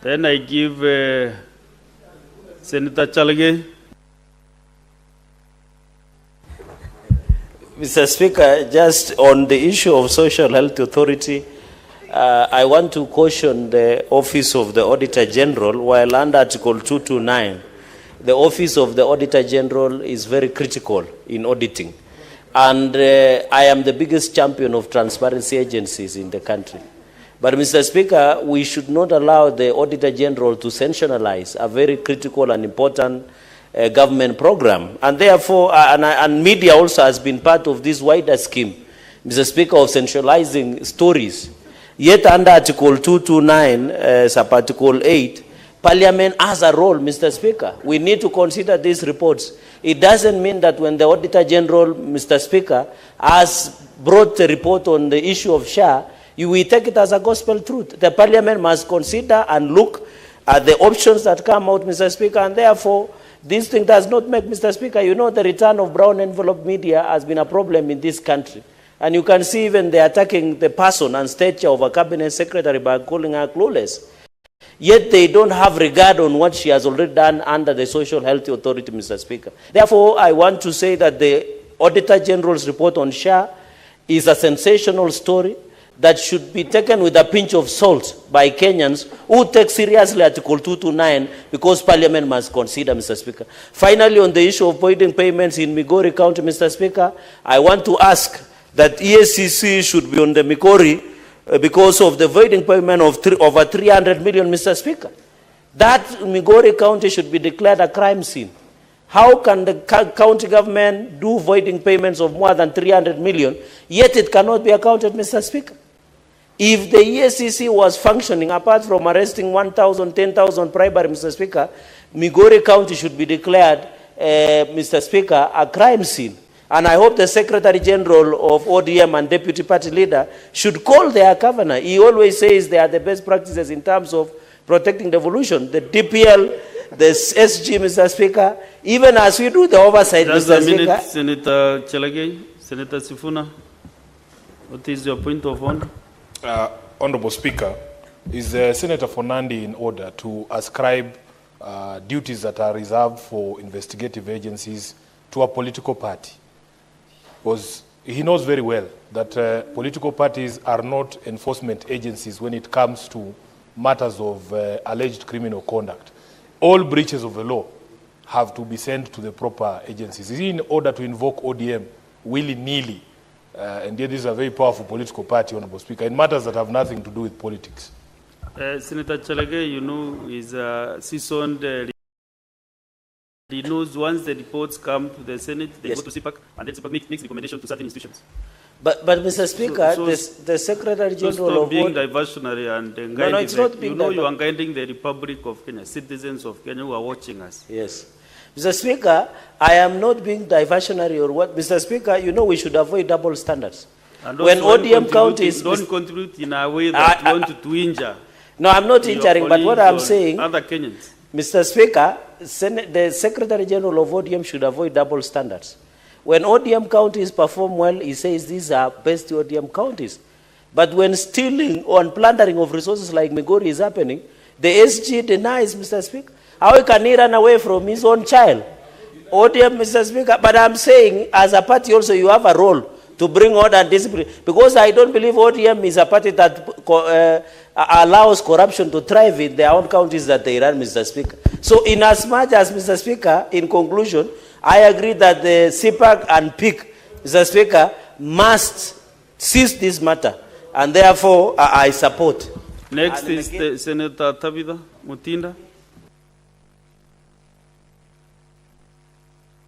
Then I give Senator Cherargei. Mr. Speaker, just on the issue of Social Health Authority, I want to caution the Office of the Auditor General, while under Article 229, the Office of the Auditor General is very critical in auditing. And I am the biggest champion of transparency agencies in the country. But Mr. Speaker, we should not allow the Auditor General to sensationalize a very critical and important government program. And therefore, and media also has been part of this wider scheme, Mr. Speaker, of centralizing stories. Yet under Article 229, sub-Article 8, Parliament has a role, Mr. Speaker. We need to consider these reports. It doesn't mean that when the Auditor General, Mr. Speaker, has brought a report on the issue of SHA, you will take it as a gospel truth. The Parliament must consider and look at the options that come out, Mr. Speaker, and therefore, this thing does not make, Mr. Speaker, you know the return of brown envelope media has been a problem in this country. And you can see even they are attacking the person and stature of a cabinet secretary by calling her clueless. Yet they don't have regard on what she has already done under the Social Health Authority, Mr. Speaker. Therefore, I want to say that the Auditor General's report on SHA is a sensational story that should be taken with a pinch of salt by Kenyans who take seriously Article 229 because Parliament must consider, Mr. Speaker. Finally, on the issue of voiding payments in Migori County, Mr. Speaker, I want to ask that EACC should be on the Migori because of the voiding payment of over 300 million, Mr. Speaker. That Migori County should be declared a crime scene. How can the county government do voiding payments of more than 300 million, yet it cannot be accounted, Mr. Speaker? If the EACC was functioning, apart from arresting 1,000, 10,000 bribery, Mr. Speaker, Migori County should be declared, Mr. Speaker, a crime scene. And I hope the Secretary General of ODM and Deputy Party Leader should call their governor. He always says they are the best practices in terms of protecting devolution. The DPL, the SG, Mr. Speaker, even as we do the oversight, Just Mr. a minute, Speaker. Senator Cherargei. Senator Sifuna, what is your point of order? Honorable Speaker, is Senator Fernandi in order to ascribe duties that are reserved for investigative agencies to a political party? Because he knows very well that political parties are not enforcement agencies when it comes to matters of alleged criminal conduct. All breaches of the law have to be sent to the proper agencies. Is he in order to invoke ODM willy-nilly? And yet this is a very powerful political party, Honorable Speaker, in matters that have nothing to do with politics. Senator Cherargei, you know, is a seasoned. He knows once the reports come to the Senate, they Yes. go to CPAC, and then CPAC makes recommendations to certain institutions. But Mr. Speaker, the Secretary So General stop of being diversionary and no, it's not being you know you are guiding the Republic of Kenya, citizens of Kenya who are watching us. Yes. Mr. Speaker, I am not being diversionary or what. Mr. Speaker, you know we should avoid double standards. And When also ODM counties... don't contribute in a way that you want to injure. No, I'm not your injuring, but what colleagues I'm or saying, other Kenyans. Mr. Speaker, the Secretary General of ODM should avoid double standards. When ODM counties perform well, he says these are best ODM counties. But when stealing or plundering of resources like Migori is happening, the SG denies, Mr. Speaker. How can he run away from his own child? ODM, Mr. Speaker, but I'm saying as a party also you have a role to bring order and discipline. Because I don't believe ODM is a party that allows corruption to thrive in their own counties that they run, Mr. Speaker. So in as much as, Mr. Speaker, in conclusion, I agree that the CPAC and PIC, Mr. Speaker, must cease this matter. And therefore, I support. Next is Senator Tabitha Mutinda.